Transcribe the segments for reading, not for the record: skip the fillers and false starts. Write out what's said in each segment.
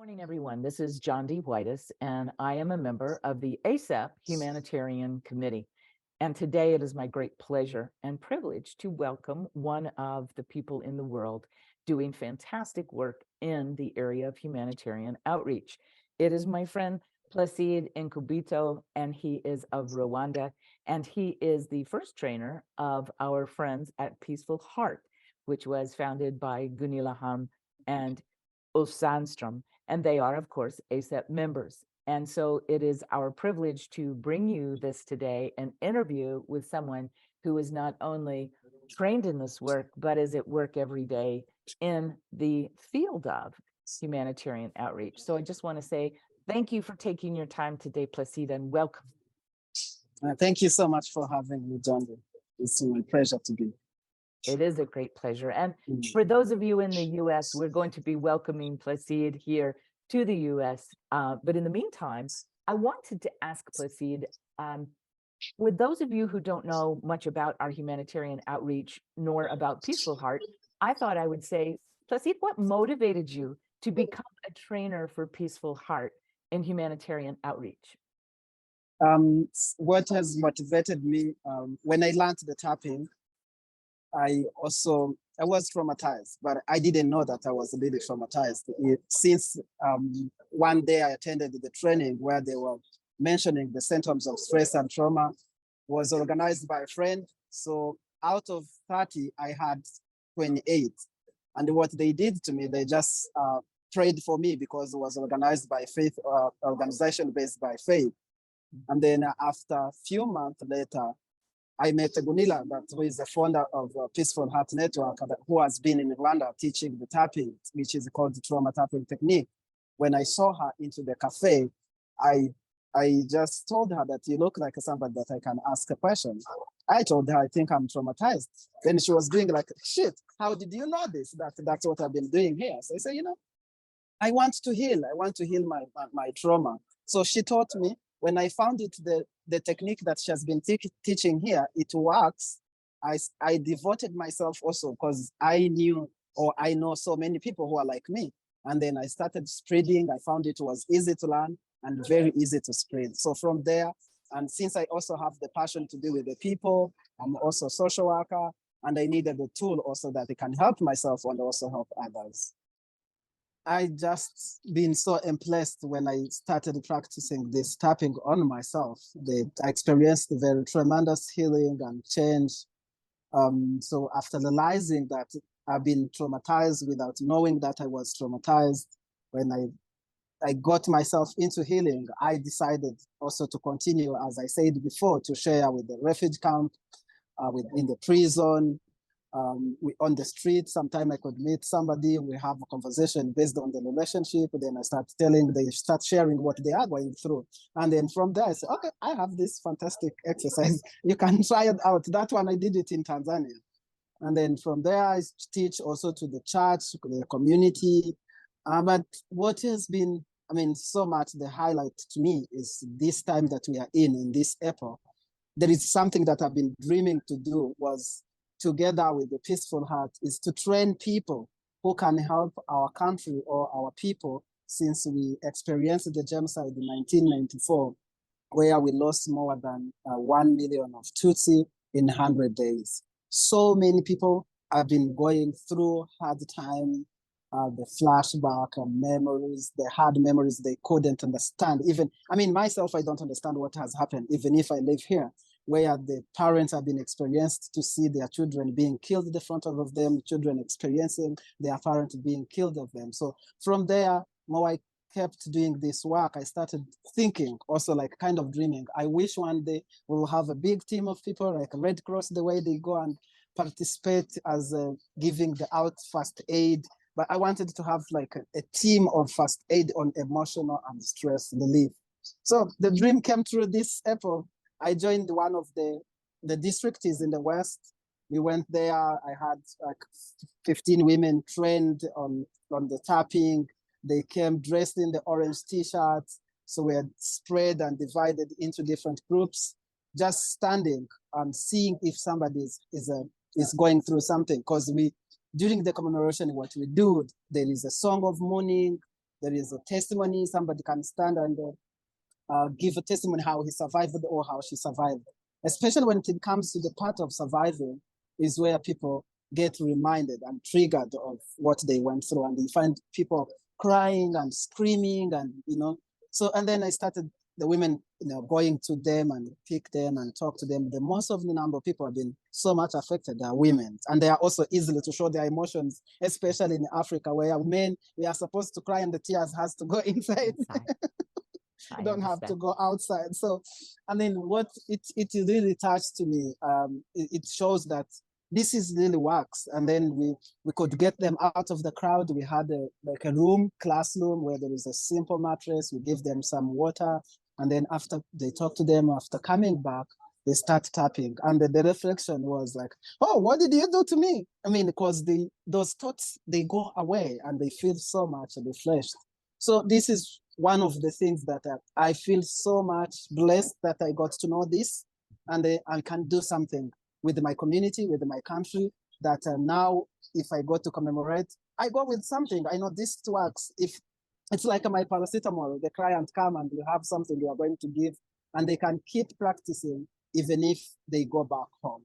Morning, everyone. This is Jondi Whitis, and I am a member of the ASAP Humanitarian Committee. And today it is my great pleasure and privilege to welcome one of the people in the world doing fantastic work in the area of humanitarian outreach. It is my friend Placide Nkubito, and he is of Rwanda, and he is the first trainer of our friends at Peaceful Heart, which was founded by Gunilaham and Ulf Sandstrom, and they are, of course, ASAP members. And so it is our privilege to bring you this today, an interview with someone who is not only trained in this work, but is at work every day in the field of humanitarian outreach. So I just want to say thank you for taking your time today, Placide, and welcome. Thank you so much for having me, John. It's my pleasure to be. It is a great pleasure. And for those of you in the US, we're going to be welcoming Placide here to the US. But in the meantime, I wanted to ask Placide, with those of you who don't know much about our humanitarian outreach nor about Peaceful Heart, I thought I would say, Placide, what motivated you to become a trainer for Peaceful Heart in humanitarian outreach? What has motivated me, when I learned the tapping, I was traumatized, but I didn't know that I was really traumatized. Since one day I attended the training where they were mentioning the symptoms of stress and trauma, was organized by a friend. So out of 30, I had 28. And what they did to me, they just prayed for me because it was organized by faith, organization based by faith. And then after a few months later, I met Gunila, who is the founder of Peaceful Heart Network, who has been in Rwanda teaching the tapping, which is called the trauma tapping technique. When I saw her into the cafe, I just told her that you look like somebody that I can ask a question. I told her I think I'm traumatized. Then she was doing like, shit, how did you know this? That's what I've been doing here. So I said, I want to heal. I want to heal my trauma. So she taught me. When I found it, the technique that she has been teaching here, it works. I devoted myself also because I knew, or I know so many people who are like me. And then I started spreading. I found it was easy to learn and very easy to spread. So from there, and since I also have the passion to deal with the people, I'm also a social worker, and I needed a tool also that I can help myself and also help others. I just been so impressed when I started practicing this tapping on myself. I experienced a very tremendous healing and change. So after realizing that I've been traumatized without knowing that I was traumatized, when I got myself into healing, I decided also to continue, as I said before, to share with the refugee camp, in the prison, on the street. Sometime I could meet somebody, we have a conversation based on the relationship, then I start sharing what they are going through. And then from there I say, okay, I have this fantastic exercise. You can try it out. That one, I did it in Tanzania. And then from there I teach also to the church, to the community. But what has been, so much the highlight to me is this time that we are in this epoch. There is something that I've been dreaming to do, was together with the Peaceful Heart, is to train people who can help our country or our people, since we experienced the genocide in 1994, where we lost more than 1 million of Tutsi in 100 days. So many people have been going through hard time, the flashback and memories, the hard memories they couldn't understand. Even, myself, I don't understand what has happened, even if I live here, where the parents have been experienced to see their children being killed in the front of them, children experiencing their parents being killed of them. So from there, more I kept doing this work, I started thinking, also like kind of dreaming, I wish one day we will have a big team of people like Red Cross, the way they go and participate as giving the out first aid. But I wanted to have like a team of first aid on emotional and stress relief. So the dream came through this April. I joined one of the districts in the West. We went there. I had like 15 women trained on the tapping. They came dressed in the orange t-shirts. So we had spread and divided into different groups, just standing and seeing if somebody is going through something. Because during the commemoration, what we do, there is a song of mourning. there is a testimony, somebody can stand and give a testimony how he survived or how she survived. Especially when it comes to the part of surviving, is where people get reminded and triggered of what they went through, and you find people crying and screaming, and so, and then I started the women, going to them and pick them and talk to them. The most of the number of people have been so much affected are women, and they are also easily to show their emotions, especially in Africa, where men, we are supposed to cry and the tears has to go inside. You don't have to go outside. So, I mean, what it really touched to me. It shows that this is really works. And then we could get them out of the crowd. We had like a classroom where there is a simple mattress. We give them some water, and then after they talk to them, after coming back, they start tapping. And the reflection was like, "Oh, what did you do to me?" I mean, because those thoughts, they go away and they feel so much refreshed. So this is one of the things that I feel so much blessed that I got to know this, and I can do something with my community, with my country, that now if I go to commemorate, I go with something. I know this works. If it's like my paracetamol, the client come and you have something you are going to give, and they can keep practicing even if they go back home.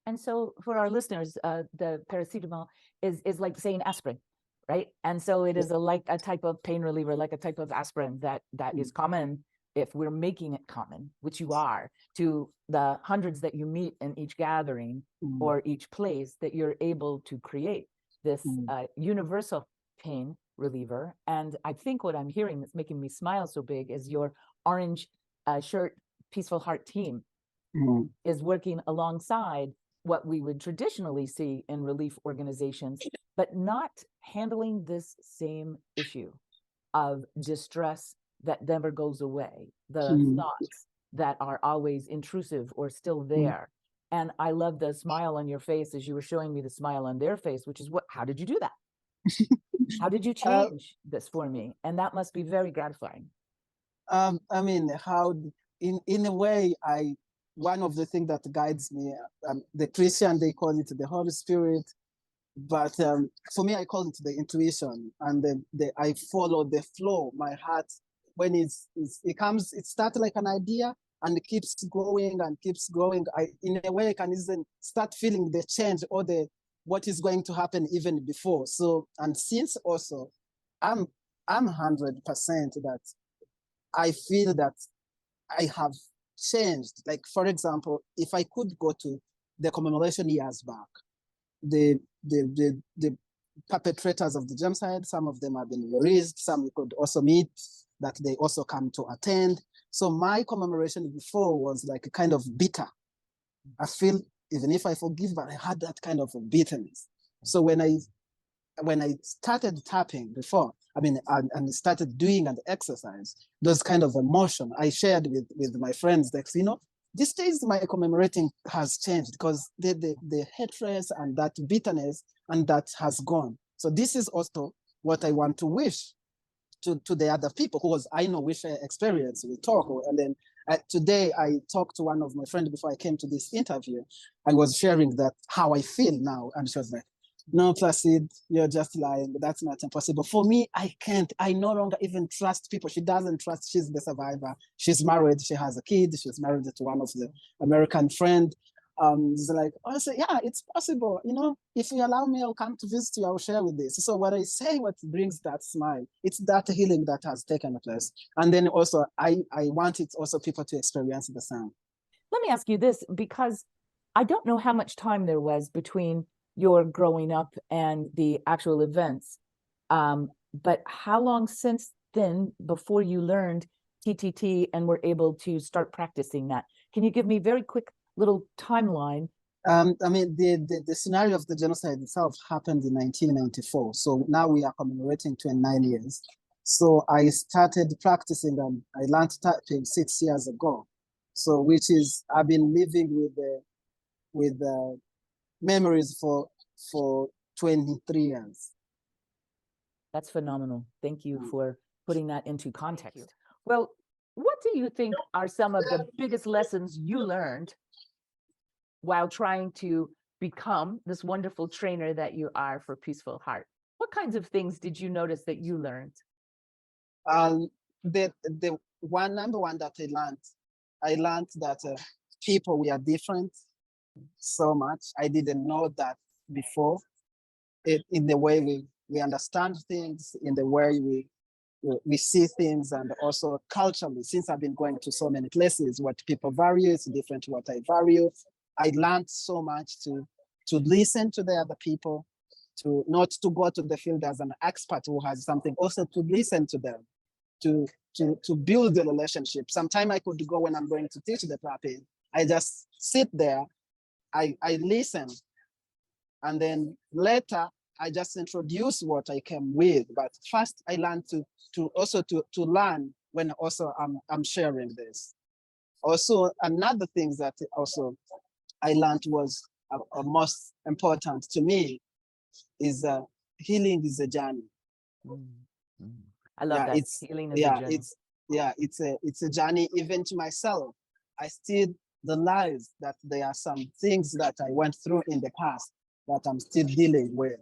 And so for our listeners, the paracetamol is like saying aspirin, right? And so it is like a type of pain reliever, like a type of aspirin that is common if we're making it common, which you are, to the hundreds that you meet in each gathering or each place, that you're able to create this universal pain reliever. And I think what I'm hearing that's making me smile so big is your orange shirt, Peaceful Heart team is working alongside what we would traditionally see in relief organizations, but not handling this same issue of distress that never goes away, the thoughts that are always intrusive or still there. And I love the smile on your face as you were showing me the smile on their face, which is how did you do that? How did you change this for me? And that must be very gratifying. I mean, how in a way, one of the things that guides me, the Christian, they call it the Holy Spirit, but for me, I call it the intuition, and I follow the flow. My heart, when it comes, it starts like an idea and it keeps growing and keeps growing. In a way, I can even start feeling the change or what is going to happen even before. So, and since also, I'm 100% that I feel that I have changed. Like, for example, if I could go to the commemoration years back, the perpetrators of the genocide, some of them have been released, some you could also meet that they also come to attend. So my commemoration before was like a kind of bitter. I feel, even if I forgive, but I had that kind of a bitterness. So when I started tapping before, I mean, and started doing an exercise, those kind of emotion I shared with my friends, that, these days my commemorating has changed because the hatred and that bitterness and that has gone. So this is also what I want to wish to the other people, because I know we share experience, we talk, and then today I talked to one of my friends before I came to this interview. I was sharing that how I feel now, and she was like, "No, Placide, you're just lying. That's not impossible." For me, I can't. I no longer even trust people. She doesn't trust. She's the survivor. She's married. She has a kid. She's married to one of the American friend. It's like, I say, yeah, it's possible. If you allow me, I'll come to visit you. I'll share with this. So what I say, what brings that smile, it's that healing that has taken place. And then also, I want it also people to experience the same. Let me ask you this, because I don't know how much time there was between your growing up and the actual events, but how long since then before you learned TTT and were able to start practicing that? Can you give me very quick little timeline? I mean, the scenario of the genocide itself happened in 1994. So now we are commemorating 29 years. So I started practicing and I learned tapping 6 years ago. So which is, I've been living with memories for 23 years. That's phenomenal. Thank you for putting that into context. Well, what do you think are some of the biggest lessons you learned while trying to become this wonderful trainer that you are for Peaceful Heart? What kinds of things did you notice that you learned? The number one that I learned that people, we are different so much. I didn't know that before. In the way we understand things, in the way we see things, and also culturally, since I've been going to so many places, what people value is different to what I value. I learned so much to listen to the other people, to not to go to the field as an expert who has something, also to listen to them, to build the relationship. Sometimes I could go when I'm going to teach the clapping, I just sit there, I listen, and then later I just introduce what I came with. But first I learned to learn when also I'm sharing this. Also, another thing that also I learned was most important to me is healing is a journey. I love that. Healing is a journey. It's a journey even to myself. I still realize that there are some things that I went through in the past that I'm still dealing with.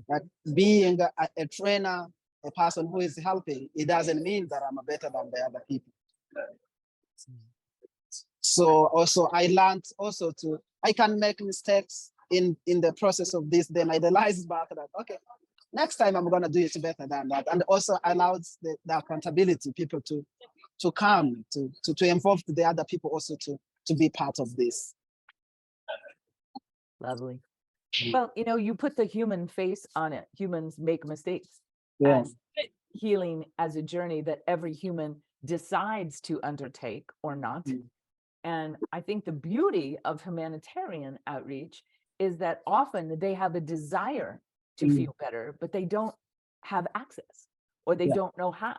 That being a trainer, a person who is helping, it doesn't mean that I'm better than the other people. So also I learned also I can make mistakes in the process of this. Then I realized back that, okay, next time I'm gonna do it better than that. And also allows the accountability, people to come, to involve the other people also to be part of this. Lovely. Well, you put the human face on it. Humans make mistakes. Yes. And healing as a journey that every human decides to undertake or not. And I think the beauty of humanitarian outreach is that often they have a desire to feel better, but they don't have access, or they don't know how.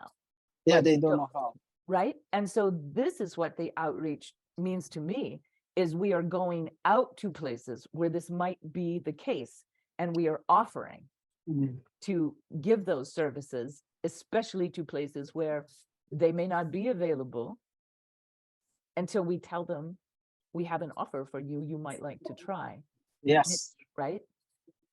Yeah, they don't know how. Right? And so this is what the outreach means to me, is we are going out to places where this might be the case, and we are offering to give those services, especially to places where they may not be available, until we tell them we have an offer for you, you might like to try. Yes. Right?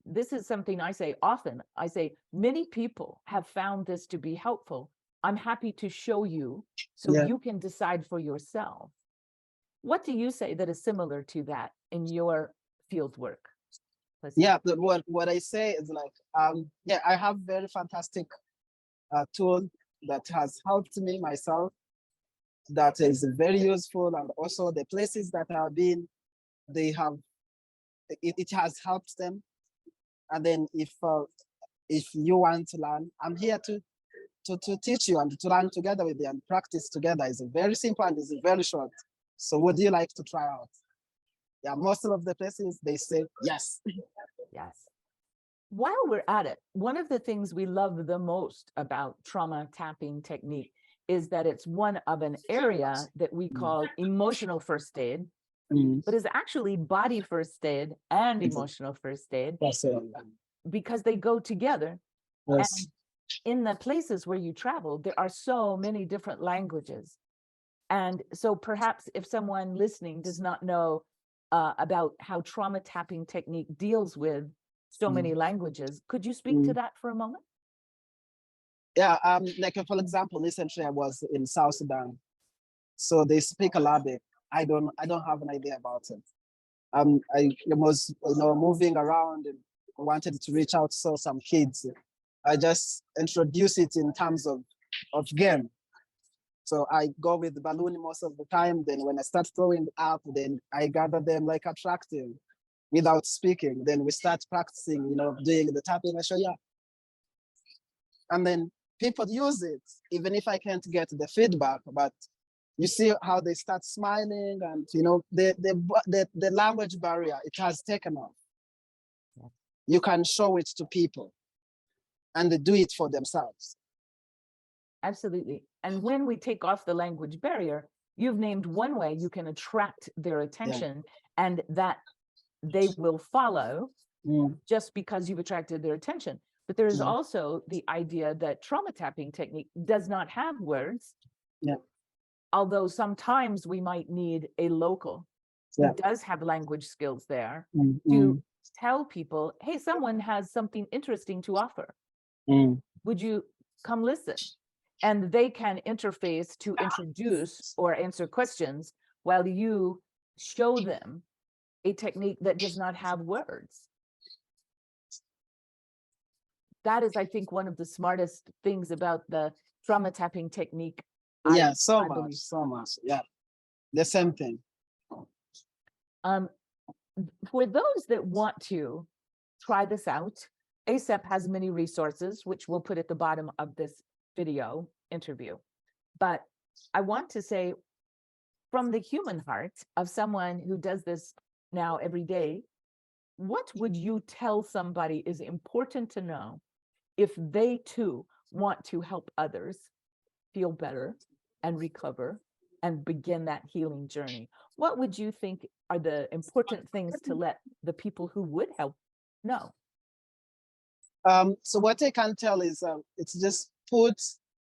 This is something I say often. I say, many people have found this to be helpful. I'm happy to show you so you can decide for yourself. What do you say that is similar to that in your field work? Yeah, what I say is like, I have very fantastic tool that has helped me myself, that is very useful, and also the places that I've been, it has helped them. And then if you want to learn, I'm here to teach you and to learn together with you and practice together. It's very simple and it's very short. So would you like to try out? Yeah, most of the places they say yes. Yes. While we're at it, one of the things we love the most about trauma tapping technique is that it's one of an area that we call emotional first aid, but is actually body first aid and emotional first aid, because they go together. Yes. And in the places where you travel, there are so many different languages. And so perhaps if someone listening does not know about how trauma tapping technique deals with so many languages, could you speak to that for a moment? Yeah, like for example, recently I was in South Sudan, so they speak Arabic. I don't have an idea about it. I was moving around and wanted to reach out to some kids. I just introduce it in terms of game. So I go with the balloon most of the time. Then when I start throwing up, then I gather them like attractive without speaking. Then we start practicing, doing the tapping. I show you. And then people use it, even if I can't get the feedback, but you see how they start smiling, and the language barrier, it has taken off. Yeah. You can show it to people and they do it for themselves. Absolutely. And when we take off the language barrier, you've named one way you can attract their attention, and that they will follow just because you've attracted their attention. But there is also the idea that trauma tapping technique does not have words. Yeah. Although sometimes we might need a local who does have language skills there to tell people, hey, someone has something interesting to offer. Would you come listen? And they can interface to introduce or answer questions while you show them a technique that does not have words. That is, I think, one of the smartest things about the trauma tapping technique. Yeah, I believe. so much. Yeah, the same thing. For those that want to try this out, ASAP has many resources, which we'll put at the bottom of this video interview. But I want to say, from the human heart of someone who does this now every day, what would you tell somebody is important to know if they too want to help others feel better and recover and begin that healing journey? What would you think are the important things to let the people who would help know? So what I can tell is it's just put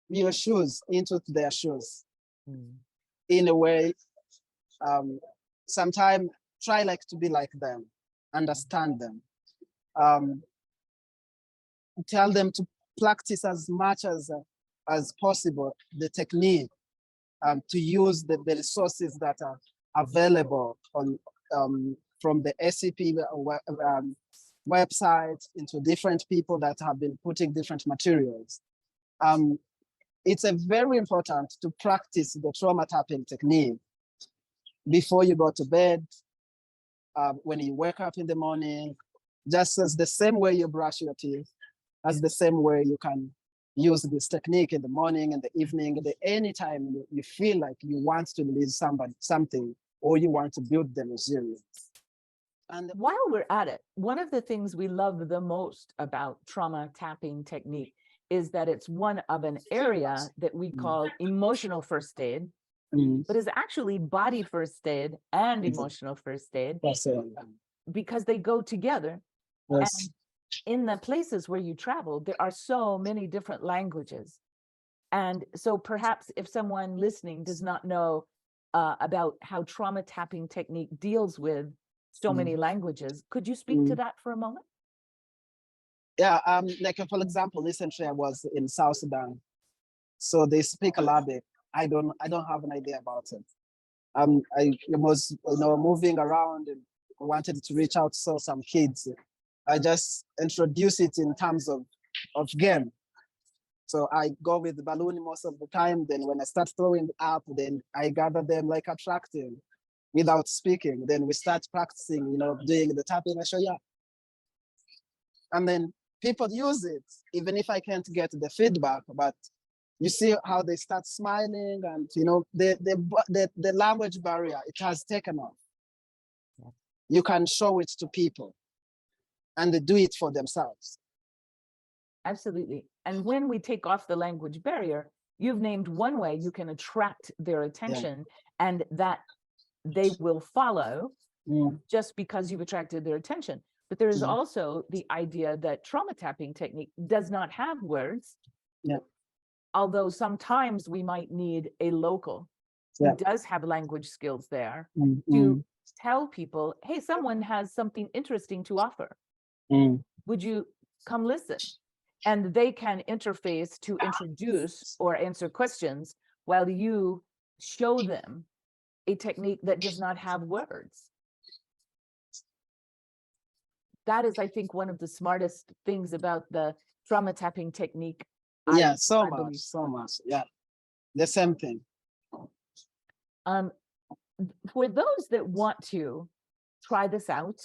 your shoes into their shoes. In a way, sometimes try like to be like them, understand them. Tell them to practice as much as possible the technique, to use the resources that are available on from the SCP website into different people that have been putting different materials. It's a very important to practice the trauma tapping technique before you go to bed, when you wake up in the morning, just as the same way you brush your teeth, as the same way you can use this technique in the morning and the evening, anytime you feel like you want to release something, or you want to build the resilience. And while we're at it, one of the things we love the most about trauma tapping technique is that it's one of an area that we call emotional first aid, but is actually body first aid and emotional first aid, because they go together. Yes. And in the places where you travel, there are so many different languages. And so perhaps if someone listening does not know about how trauma tapping technique deals with so many languages, could you speak to that for a moment? Yeah, like for example, recently I was in South Sudan, so they speak Arabic. I don't have an idea about it. I was moving around and wanted to reach out to some kids. I just introduce it in terms of game. So I go with the balloon most of the time. Then when I start throwing up, then I gather them like attracting without speaking. Then we start practicing, doing the tapping. I show you. And then people use it, even if I can't get the feedback, but you see how they start smiling, and the language barrier, it has taken off. Yeah. You can show it to people and they do it for themselves. Absolutely. And when we take off the language barrier, you've named one way you can attract their attention, and that they will follow just because you've attracted their attention. But there is also the idea that trauma tapping technique does not have words. Yeah. Although sometimes we might need a local who does have language skills there to tell people, hey, someone has something interesting to offer. Would you come listen? And they can interface to introduce or answer questions while you show them a technique that does not have words. That is, I think, one of the smartest things about the trauma tapping technique. Yeah, so much. Yeah, the same thing. For those that want to try this out,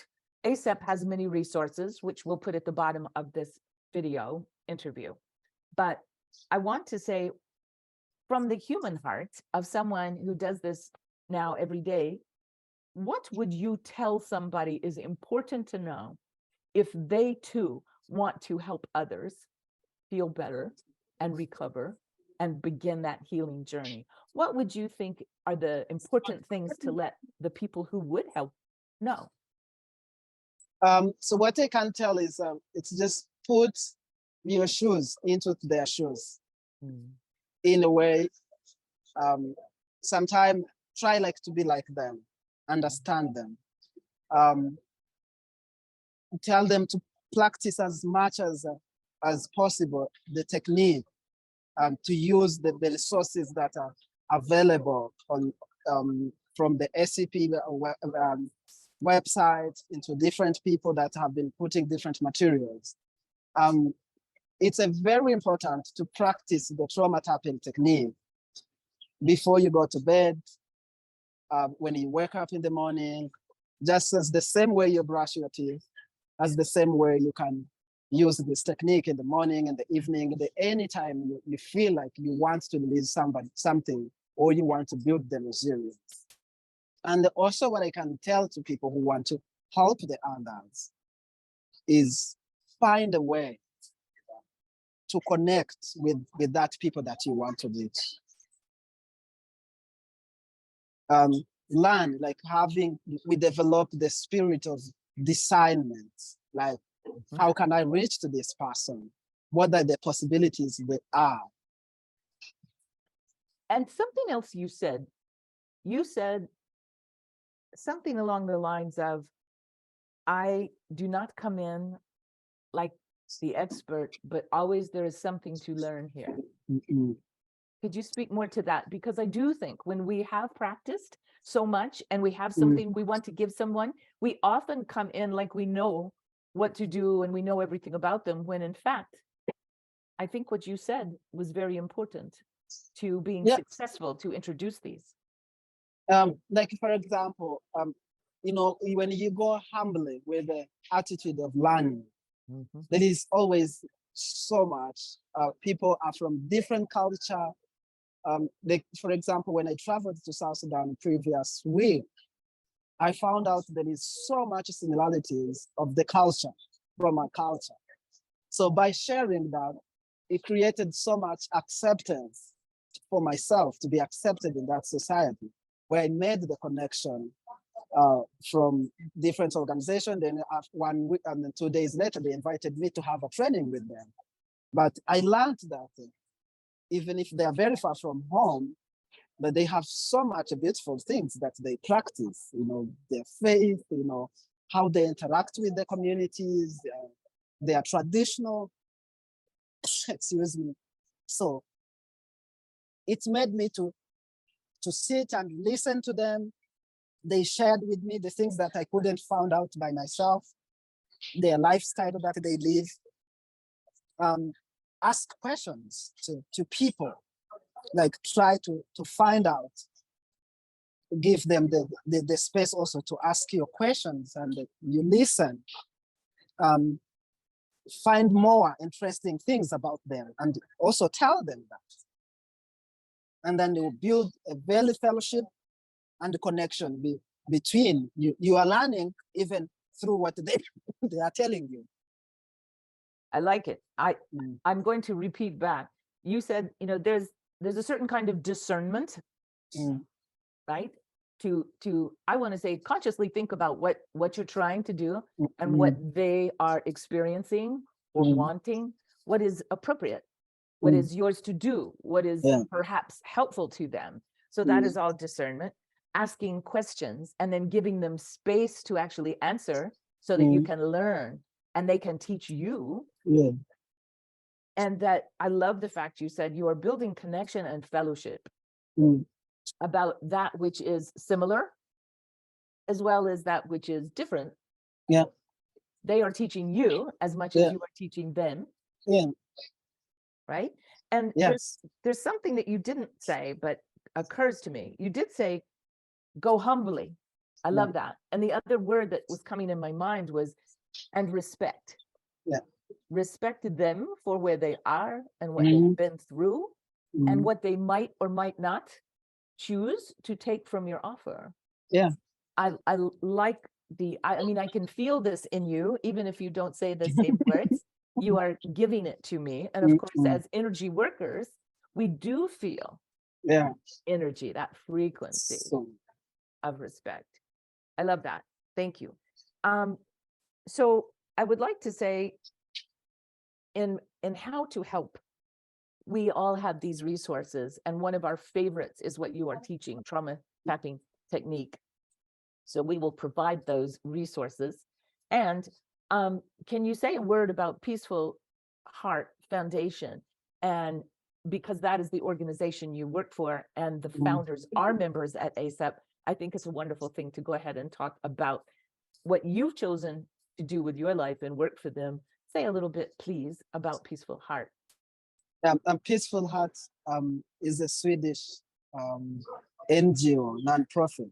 ASAP has many resources, which we'll put at the bottom of this video interview. But I want to say, from the human heart of someone who does this now every day, what would you tell somebody is important to know if they too want to help others feel better and recover and begin that healing journey? What would you think are the important things to let the people who would help know? So what I can tell is it's just put your shoes into their shoes. In a way, sometimes try like to be like them, understand them. Tell them to practice as much as as possible the technique to use the resources that are available on from the SCP website into different people that have been putting different materials. It's a very important to practice the trauma tapping technique before you go to bed, when you wake up in the morning, just as the same way you brush your teeth, as the same way you can use this technique in the morning and the evening, anytime you feel like you want to release something, or you want to build the resilience. And also what I can tell to people who want to help the others is find a way to connect with that people that you want to reach. Learn, like we develop the spirit of discernment, like how can I reach to this person? What are the possibilities there are? And something else you said something along the lines of, I do not come in like the expert, but always there is something to learn here. Mm-mm. Could you speak more to that? Because I do think when we have practiced so much and we have something we want to give someone, we often come in like we know what to do and we know everything about them, when in fact, I think what you said was very important to being successful to introduce these. Like for example, when you go humbly with the attitude of learning, there is always so much. People are from different culture. Like for example, when I traveled to South Sudan previous week, I found out there is so much similarities of the culture from our culture. So by sharing that, it created so much acceptance for myself to be accepted in that society, where I made the connection from different organizations. Then 1 week and then 2 days later, they invited me to have a training with them. But I learned that even if they are very far from home, but they have so much beautiful things that they practice, their faith, how they interact with the communities, their traditional, excuse me. So it made me to sit and listen to them. They shared with me the things that I couldn't find out by myself, their lifestyle that they live. Ask questions to people, like try to find out, give them the space also to ask your questions, and you listen. Find more interesting things about them and also tell them that. And then you build a very fellowship and connection between you. You are learning even through what they are telling you. I like it. I'm going to repeat back. You said, there's a certain kind of discernment, right? To I want to say consciously think about what you're trying to do and what they are experiencing or wanting, what is appropriate, what is yours to do, what is perhaps helpful to them. So that is all discernment. Asking questions and then giving them space to actually answer so that you can learn and they can teach you. And that I love the fact you said you are building connection and fellowship about that which is similar as well as that which is different. They are teaching you as much as you are teaching them. Right? And there's something that you didn't say but occurs to me. You did say go humbly. I love that. And the other word that was coming in my mind was and respect. Respect them for where they are and what they've been through and what they might or might not choose to take from your offer. I like I can feel this in you, even if you don't say the same words. You are giving it to me. And of course, as energy workers, we do feel energy, that frequency of respect. I love that. Thank you. So I would like to say in how to help, we all have these resources. And one of our favorites is what you are teaching, trauma tapping technique. So we will provide those resources. And can you say a word about peaceful Heart Foundation. And because that is the organization you work for and the founders are members at ASAP, I think it's a wonderful thing to go ahead and talk about what you've chosen to do with your life and work for them. Say a little bit, please, about Peaceful Heart. Peaceful Heart is a Swedish NGO, nonprofit,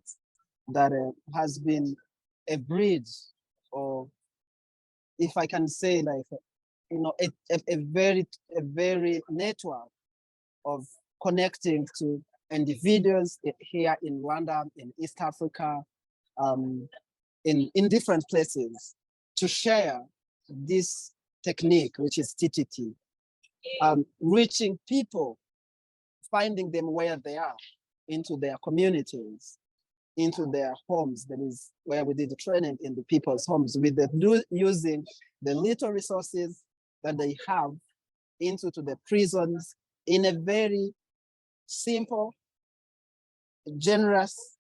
that has been a bridge, or if I can say, like, a very network of connecting to individuals here in Rwanda, in East Africa, in different places, to share this technique, which is TTT, reaching people, finding them where they are, into their communities, into their homes. That is where we did the training, in the people's homes, with using the little resources that they have, into the prisons, in a very simple, generous,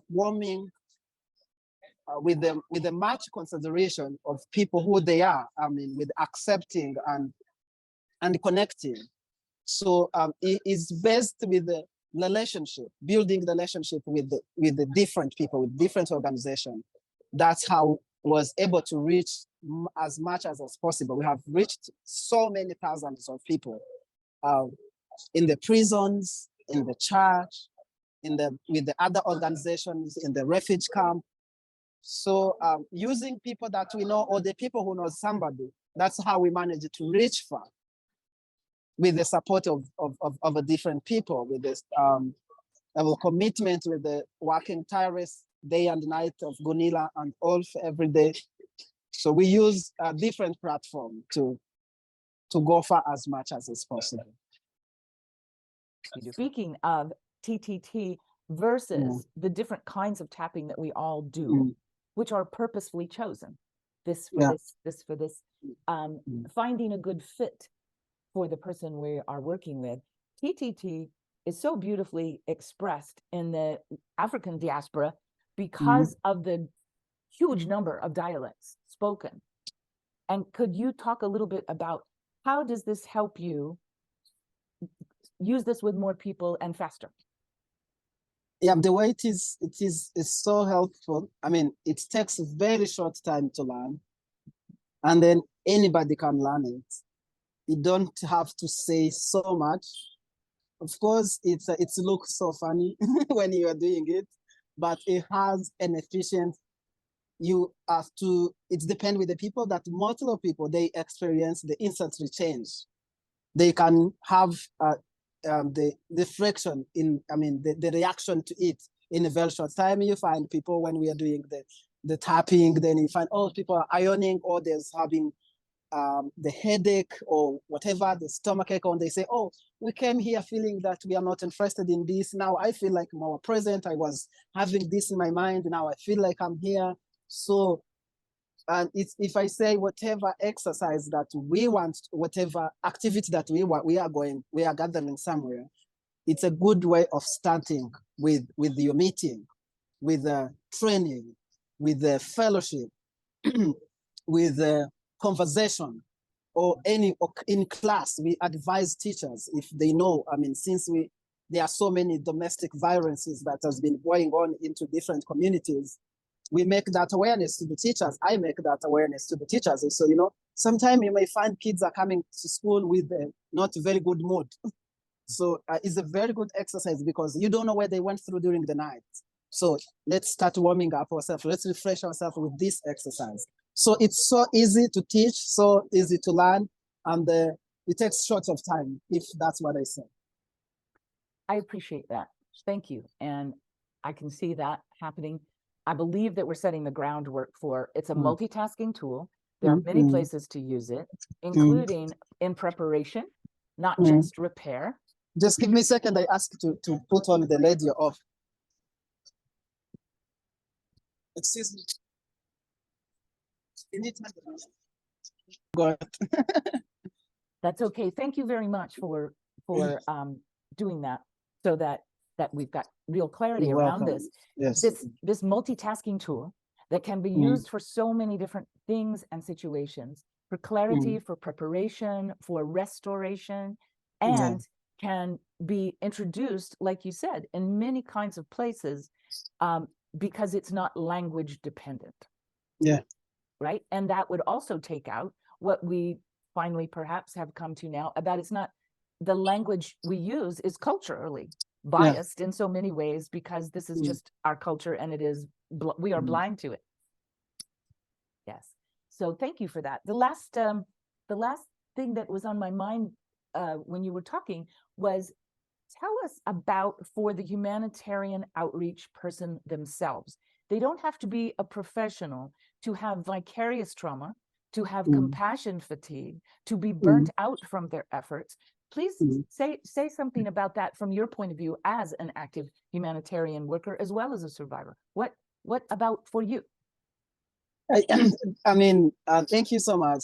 warming, with the much consideration of people who they are. I mean, with accepting and connecting. So it is based with the relationship, building the relationship with the different people, with different organizations. That's how was able to reach as much as possible. We have reached so many thousands of people in the prisons, in the church, with the other organizations, in the refugee camp. So using people that we know, or the people who know somebody, that's how we manage to reach far, with the support of different people, with this our commitment, with the working tireless day and night of Gunilla and Ulf every day. So we use a different platform to go far as much as is possible. Speaking of TTT versus the different kinds of tapping that we all do, which are purposefully chosen, this for this, this for this, finding a good fit for the person we are working with. TTT is so beautifully expressed in the African diaspora because of the huge number of dialects spoken. And could you talk a little bit about how does this help you use this with more people and faster? Yeah, the way it is so helpful. I mean, it takes a very short time to learn, and then anybody can learn it. You don't have to say so much. Of course, it looks so funny when you are doing it, but it has an efficient. You have to. It depends with the people, that multiple people, they experience the instantly change. They can have the friction in. I mean, the reaction to it in a very short time. You find people, when we are doing the tapping, then you find people are ironing, or there's having the headache or whatever, the stomachache, and they say, oh, we came here feeling that we are not interested in this. Now I feel like more present. I was having this in my mind. Now I feel like I'm here. So, and it's, if I say whatever exercise that we want, whatever activity that we want, we are gathering somewhere, it's a good way of starting with your meeting, with the training, with the fellowship, with the conversation, or in class. We advise teachers, if they know, I mean, since there are so many domestic violences that has been going on into different communities, we make that awareness to the teachers. I make that awareness to the teachers. And so, sometimes you may find kids are coming to school with a not very good mood. So it's a very good exercise, because you don't know what they went through during the night. So let's start warming up ourselves. Let's refresh ourselves with this exercise. So it's so easy to teach, so easy to learn, and it takes short of time, if that's what I say. I appreciate that. Thank you. And I can see that happening. I believe that we're setting the groundwork for, it's a multitasking tool. There are many places to use it, including in preparation, not just repair. Just give me a second. I ask to put on the radio off. Excuse me. Go ahead. That's okay. Thank you very much for doing that, so that we've got real clarity around this. Yes. This multitasking tool that can be used for so many different things and situations for clarity, for preparation, for restoration, Yeah. and can be introduced, like you said, in many kinds of places, because it's not language dependent. Yeah. Right. And that would also take out what we finally perhaps have come to now about it's not the language we use is culturally biased in so many ways because this is just our culture and it is we are blind to it. Yes. So thank you for that. The last thing that was on my mind when you were talking was tell us about for the humanitarian outreach person themselves. They don't have to be a professional to have vicarious trauma, to have compassion fatigue, to be burnt out from their efforts. Please say something about that from your point of view as an active humanitarian worker as well as a survivor. What about for you? I mean, thank you so much.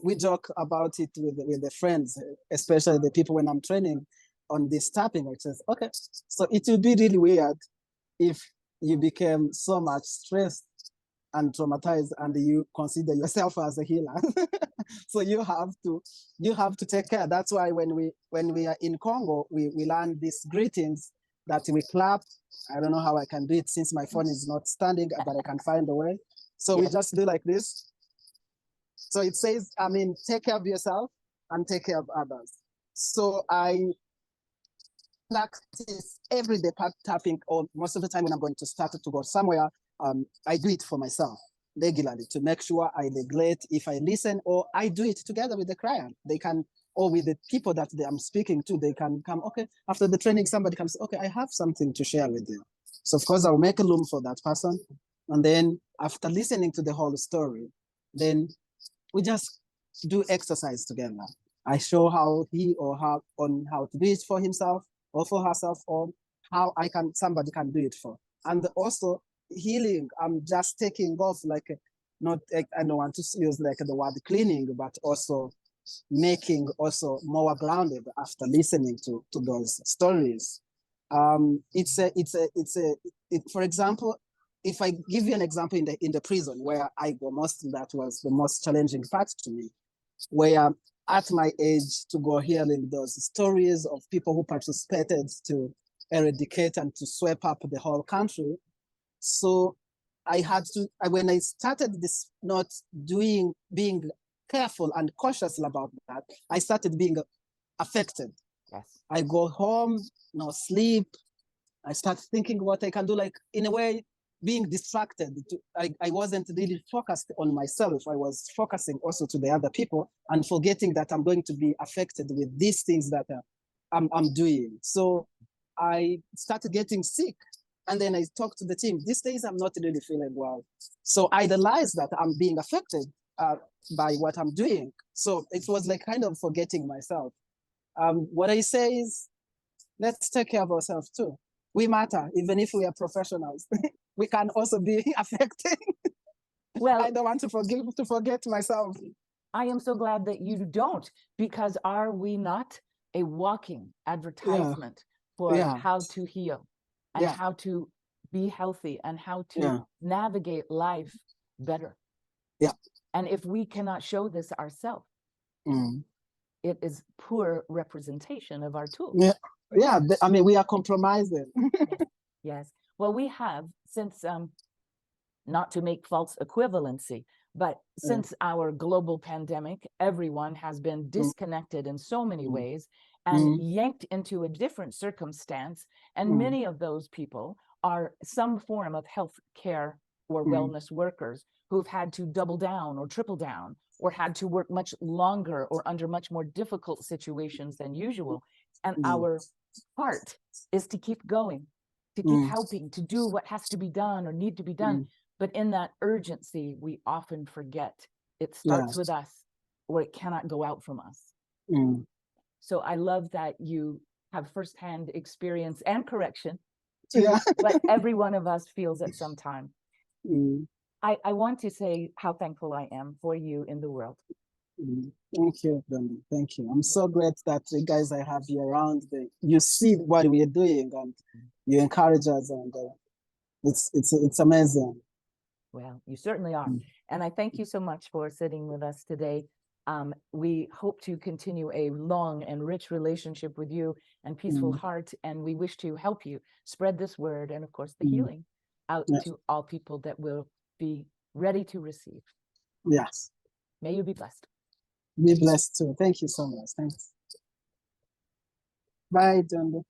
We joke about it with the friends, especially the people when I'm training on this tapping. It says, okay, so it would be really weird if you became so much stressed and traumatized and you consider yourself as a healer. So you have to take care. That's why when we are in Congo, we learn these greetings that we clap. I don't know how I can do it since my phone is not standing, but I can find a way. So we just do like this. So it says, I mean, take care of yourself and take care of others. So I practice every day tapping, or most of the time when I'm going to start to go somewhere, I do it for myself regularly to make sure I neglect if I listen, or I do it together with the client. They can, or with the people that I'm speaking to, they can come, okay, after the training, somebody comes, okay, I have something to share with you. So of course I'll make a room for that person. And then after listening to the whole story, then we just do exercise together. I show how he or her on how to do it for himself or for herself, or how somebody can do it for. And also healing, I'm just taking off like, not, I don't want to use like the word cleaning, but also making also more grounded after listening to those stories. For example, if I give you an example in the prison where I go most, that was the most challenging part to me, where at my age to go hearing those stories of people who participated to eradicate and to sweep up the whole country. So I had to, when I started this, not being careful and cautious about that, I started being affected. Yes. I go home, no sleep. I start thinking what I can do, like in a way, being distracted. I wasn't really focused on myself. I was focusing also to the other people and forgetting that I'm going to be affected with these things that I'm doing. So I started getting sick. And then I talked to the team. These days, I'm not really feeling well. So I realized that I'm being affected by what I'm doing. So it was like kind of forgetting myself. What I say is, let's take care of ourselves too. We matter, even if we are professionals. We can also be affected. Well, I don't want to forget myself. I am so glad that you don't, because are we not a walking advertisement for how to heal and how to be healthy and how to navigate life better? Yeah. And if we cannot show this ourselves, it is poor representation of our tools. Yeah, I mean, we are compromising. Yes. Well, we have, since, not to make false equivalency, but since our global pandemic, everyone has been disconnected in so many ways and yanked into a different circumstance. And many of those people are some form of health care or wellness workers who've had to double down or triple down, or had to work much longer or under much more difficult situations than usual. And our part is to keep going, to keep helping, to do what has to be done or need to be done. But in that urgency, we often forget it starts with us, or it cannot go out from us. So I love that you have firsthand experience and correction to what every one of us feels at some time. I want to say how thankful I am for you in the world. Thank you, Jondi. Thank you. I'm so glad that the guys I have you around, you see what we are doing and you encourage us, and it's amazing. Well, you certainly are. And I thank you so much for sitting with us today. We hope to continue a long and rich relationship with you and Peaceful Heart, and we wish to help you spread this word and, of course, the healing out Yes. to all people that will be ready to receive. Yes. May you be blessed. Be blessed too. Thank you so much. Thanks. Bye, Jondi.